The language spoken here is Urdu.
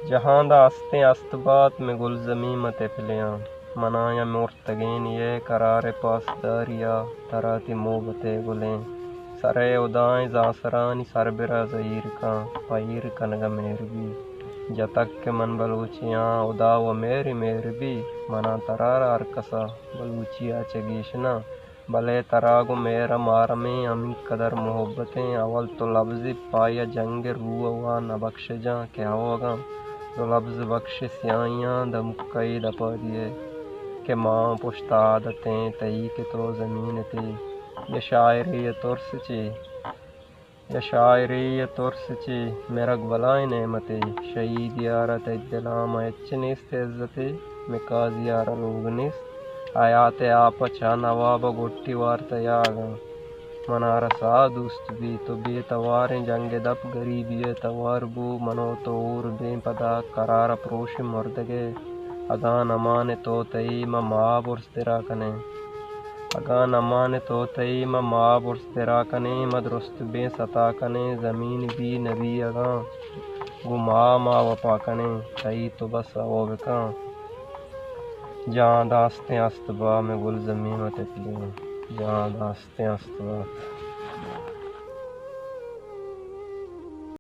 جہاں داستے استبات میں گل زمیں تفلیاں منایا مرتگین یہ قرار پاسداریا تراتی موبتے گلیں سرے ادائیں زاسرانی سر برا زہیر کاں پیر کنگ میربی جتک کے من بلوچیاں ادا و میری میربی منا ترارا ارکسا بلوچیا چگیشنا بلے تراگو میرا مارمیں امی قدر محبتیں اول تو لفظ پایا جنگ روح نبخش جاں کہ ہوگاں دو لفظ بخش سیائیاں دمکئی دپا دیے کہ ماں پشت عادتیں تئی کہ تو زمین تی یہ شاعری ترس چی میرا گولائیں نعمتی شہید یارت دلام اچ نیست عزتی مکاز یارا لوگ نیست حیات آپ چا نواب گٹی وارتا یاگاں منارا سا دوست بھی تو بے تواریں جنگ دپ غریبی توار بو منو تو اور بے پدا قرار پروش مردگے اگاں نمان تو تئی ماں برس تیرا کنے اگاں نمان تو تئی ماں برس تیرا کنے مدرست بے ستا کنے زمین بھی نبی اگاں گو ماں وپا کنے تئی تو بس او بکاں جہاں داستے استبا میں گل زمیں تفلیاں جہاں داستے استبا